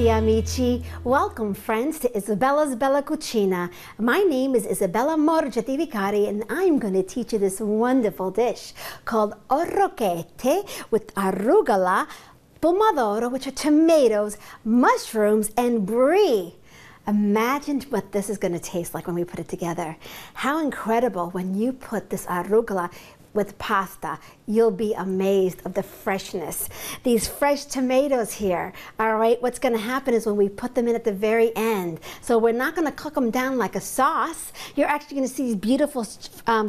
Benvenuti amici. Welcome friends to Isabella's Bella Cucina. My name is Isabella Morgettivicari and I'm going to teach you this wonderful dish called Orecchiette with arugula, pomodoro, which are tomatoes, mushrooms, and brie. Imagine what this is going to taste like when we put it together. How incredible when you put this arugula with pasta. You'll be amazed of the freshness. These fresh tomatoes here, all right, what's gonna happen is when we put them in at the very end, so we're not gonna cook them down like a sauce, you're actually gonna see these beautiful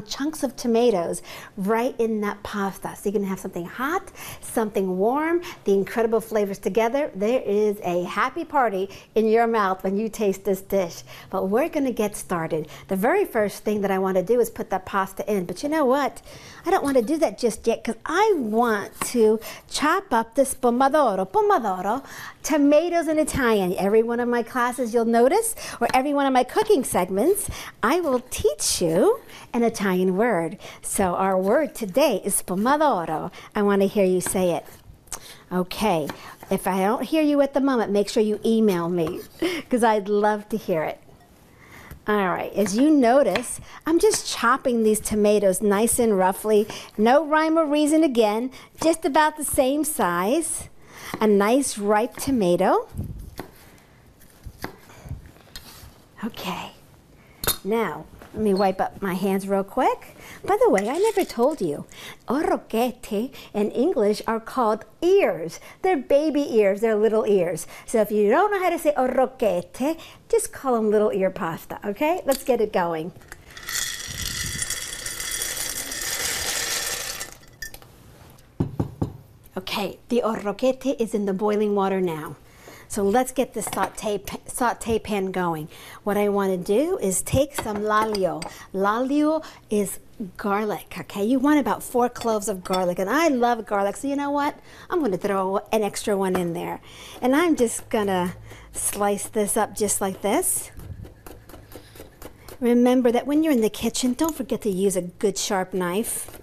chunks of tomatoes right in that pasta. So you're gonna have something hot, something warm, the incredible flavors together. There is a happy party in your mouth when you taste this dish. But we're gonna get started. The very first thing that I wanna do is put that pasta in, but you know what? I don't want to do that just yet because I want to chop up this pomodoro, tomatoes in Italian. Every one of my classes you'll notice, or every one of my cooking segments, I will teach you an Italian word. So our word today is pomodoro. I want to hear you say it. Okay, if I don't hear you at the moment, make sure you email me because I'd love to hear it. All right, as you notice, I'm just chopping these tomatoes nice and roughly. No rhyme or reason again, just about the same size. A nice ripe tomato. Okay, now let me wipe up my hands real quick. By the way, I never told you, orecchiette in English are called ears. They're baby ears, they're little ears. So if you don't know how to say orecchiette, just call them little ear pasta, okay? Let's get it going. Okay, the orecchiette is in the boiling water now. So let's get the saute pan going. What I want to do is take some l'aglio. L'aglio is garlic, okay? You want about 4 cloves of garlic, and I love garlic, so you know what? I'm going to throw an extra one in there. And I'm just going to slice this up just like this. Remember that when you're in the kitchen, don't forget to use a good sharp knife.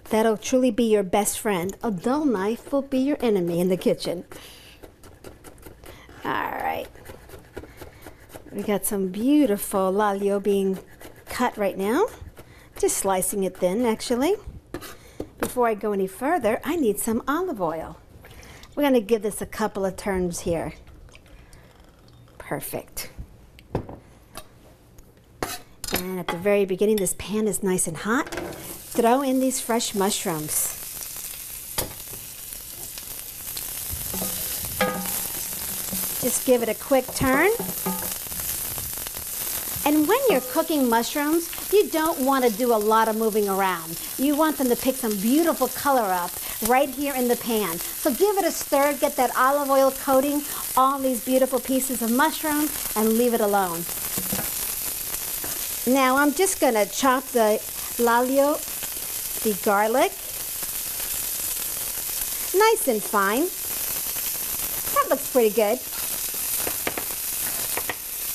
That'll truly be your best friend. A dull knife will be your enemy in the kitchen. All right, we got some beautiful l'aglio being cut right now. Just slicing it thin, actually. Before I go any further, I need some olive oil. We're going to give this a couple of turns here. Perfect. And at the very beginning, this pan is nice and hot. Throw in these fresh mushrooms. Just give it a quick turn. And when you're cooking mushrooms, you don't want to do a lot of moving around. You want them to pick some beautiful color up right here in the pan. So give it a stir, get that olive oil coating all these beautiful pieces of mushroom, and leave it alone. Now I'm just going to chop the l'aglio, the garlic, nice and fine. That looks pretty good.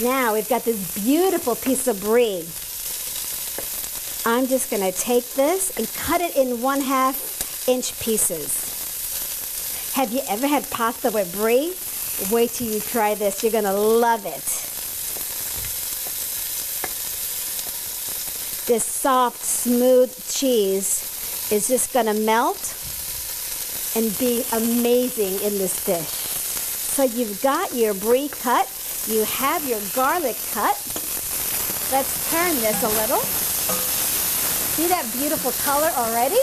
Now we've got this beautiful piece of brie. I'm just going to take this and cut it in 1/2 inch pieces. Have you ever had pasta with brie? Wait till you try this. You're going to love it. This soft, smooth cheese is just going to melt and be amazing in this dish. So you've got your brie cut. You have your garlic cut. Let's turn this a little. See that beautiful color already?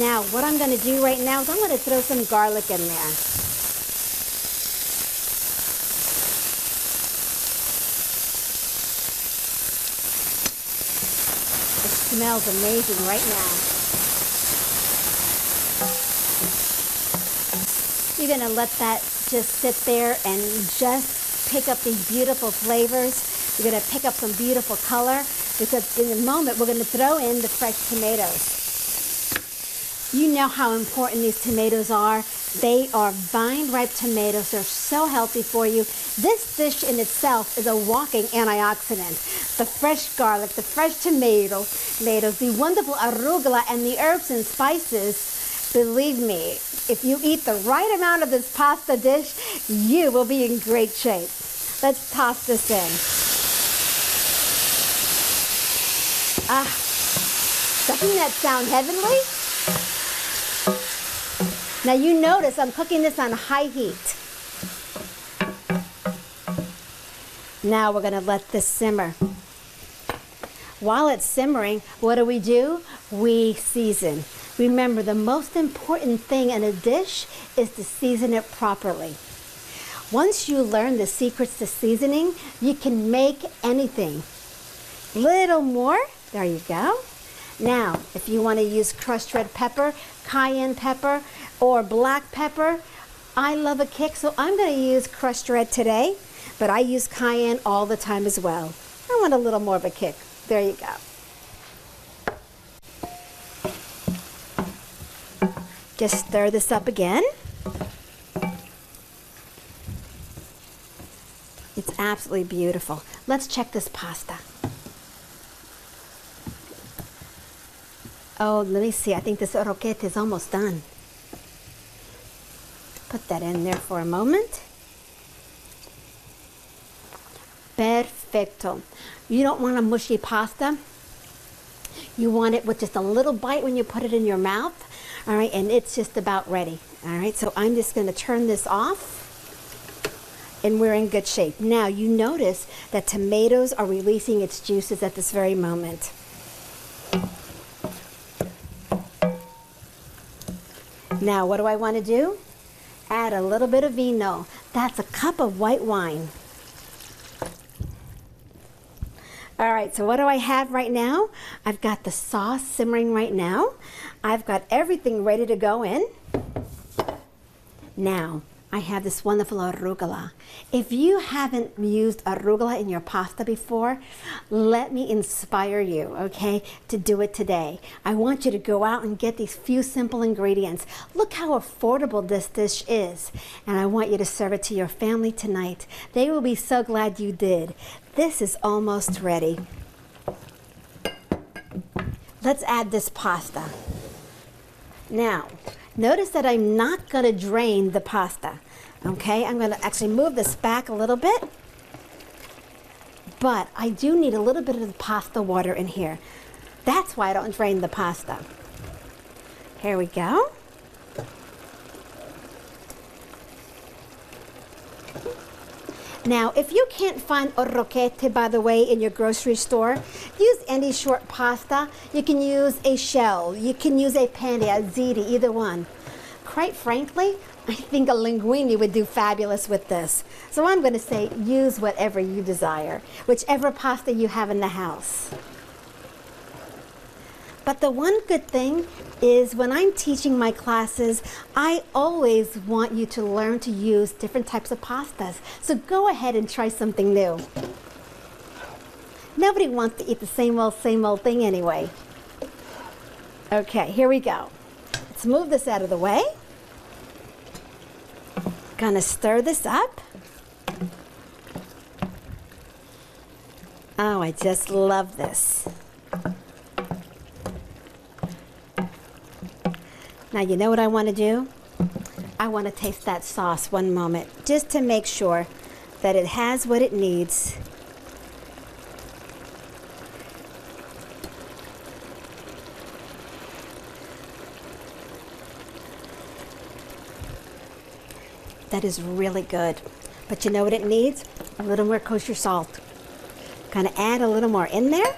Now, what I'm going to do right now is I'm going to throw some garlic in there. It smells amazing right now. You're going to let that just sit there and just pick up these beautiful flavors. You're going to pick up some beautiful color because in a moment we're going to throw in the fresh tomatoes. You know how important these tomatoes are. They are vine-ripe tomatoes. They're so healthy for you. This dish in itself is a walking antioxidant. The fresh garlic, the fresh tomatoes, the wonderful arugula, and the herbs and spices Believe me, if you eat the right amount of this pasta dish, you will be in great shape. Let's toss this in. Ah, doesn't that sound heavenly? Now you notice I'm cooking this on high heat. Now we're gonna let this simmer. While it's simmering, what do? We season. Remember, the most important thing in a dish is to season it properly. Once you learn the secrets to seasoning, you can make anything. Little more, there you go. Now, if you want to use crushed red pepper, cayenne pepper, or black pepper, I love a kick, so I'm going to use crushed red today, but I use cayenne all the time as well. I want a little more of a kick. There you go. Just stir this up again. It's absolutely beautiful. Let's check this pasta. Oh, let me see. I think this orecchiette is almost done. Put that in there for a moment. Perfecto. You don't want a mushy pasta. You want it with just a little bite when you put it in your mouth. All right, and it's just about ready. All right, so I'm just going to turn this off, and we're in good shape. Now, you notice that tomatoes are releasing its juices at this very moment. Now, what do I want to do? Add a little bit of vino. That's a cup of white wine. All right, so what do I have right now? I've got the sauce simmering right now. I've got everything ready to go in. Now, I have this wonderful arugula. If you haven't used arugula in your pasta before, let me inspire you, okay, to do it today. I want you to go out and get these few simple ingredients. Look how affordable this dish is. And I want you to serve it to your family tonight. They will be so glad you did. This is almost ready. Let's add this pasta. Now, notice that I'm not going to drain the pasta, okay? I'm going to actually move this back a little bit, but I do need a little bit of the pasta water in here. That's why I don't drain the pasta. Here we go. Now, if you can't find orecchiette, by the way, in your grocery store, use any short pasta. You can use a shell. You can use a penne, a ziti, either one. Quite frankly, I think a linguine would do fabulous with this. So I'm going to say use whatever you desire, whichever pasta you have in the house. But the one good thing is when I'm teaching my classes, I always want you to learn to use different types of pastas. So go ahead and try something new. Nobody wants to eat the same old thing anyway. Okay, here we go. Let's move this out of the way. Gonna stir this up. Oh, I just love this. Now, you know what I want to do? I want to taste that sauce one moment, just to make sure that it has what it needs. That is really good. But you know what it needs? A little more kosher salt. Gonna add a little more in there.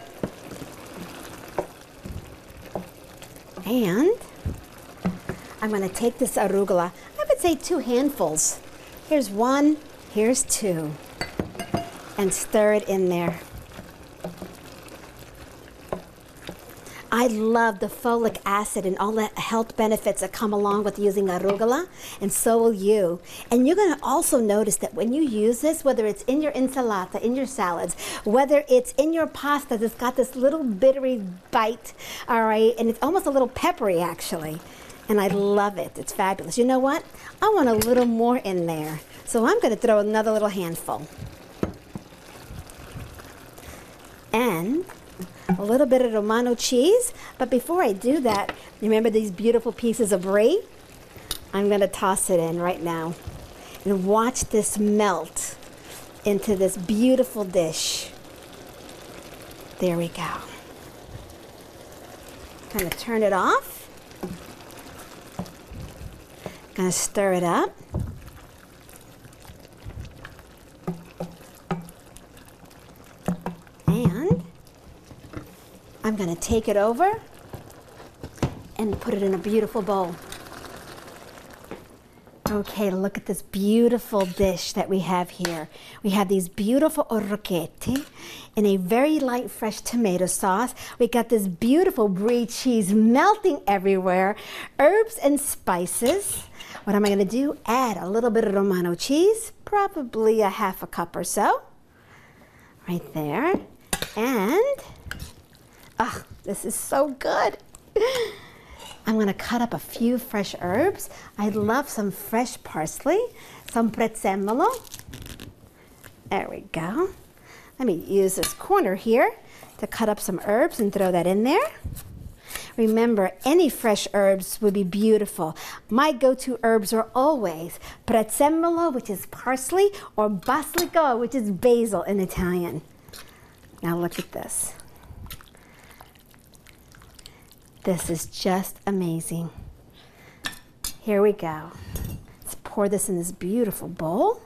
And I'm going to take this arugula, I would say 2 handfuls. Here's 1, here's 2, and stir it in there. I love the folic acid and all the health benefits that come along with using arugula, and so will you. And you're going to also notice that when you use this, whether it's in your ensalada, in your salads, whether it's in your pasta, it's got this little bittery bite, all right, and it's almost a little peppery actually. And I love it. It's fabulous. You know what? I want a little more in there. So I'm going to throw another little handful. And a little bit of Romano cheese. But before I do that, remember these beautiful pieces of brie? I'm going to toss it in right now. And watch this melt into this beautiful dish. There we go. Kind of turn it off. Gonna stir it up. And I'm gonna take it over and put it in a beautiful bowl. Okay, look at this beautiful dish that we have here. We have these beautiful orecchiette in a very light fresh tomato sauce. We got this beautiful brie cheese melting everywhere, herbs and spices. What am I gonna do? Add a little bit of Romano cheese, probably a half a cup or so, right there. And, this is so good. I'm gonna cut up a few fresh herbs. I love some fresh parsley, some prezzemolo. There we go. Let me use this corner here to cut up some herbs and throw that in there. Remember, any fresh herbs would be beautiful. My go-to herbs are always prezzemolo, which is parsley, or basilico, which is basil in Italian. Now look at this. This is just amazing. Here we go. Let's pour this in this beautiful bowl.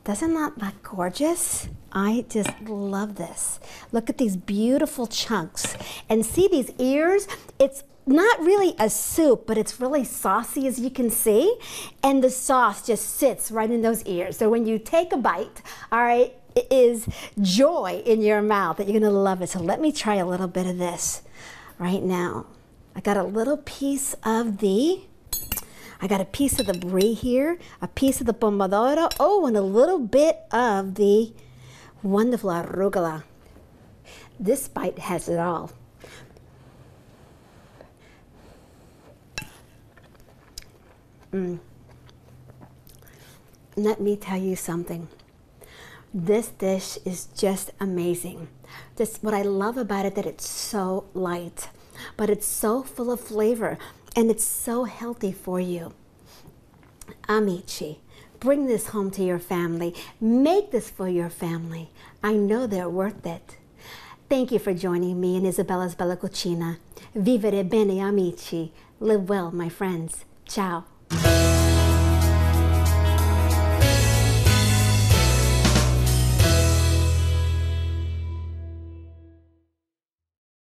Doesn't that look gorgeous? I just love this. Look at these beautiful chunks. And see these ears? It's not really a soup, but it's really saucy, as you can see. And the sauce just sits right in those ears. So when you take a bite, all right, it is joy in your mouth that you're gonna love it. So let me try a little bit of this right now. I got a little piece of the brie here, a piece of the pomodoro, and a little bit of the wonderful arugula. This bite has it all. Let me tell you something. This dish is just amazing. Just what I love about it, that it's so light, but it's so full of flavor, and it's so healthy for you. Amici, bring this home to your family. Make this for your family. I know they're worth it. Thank you for joining me in Isabella's Bella Cucina. Vivere bene, amici. Live well, my friends. Ciao.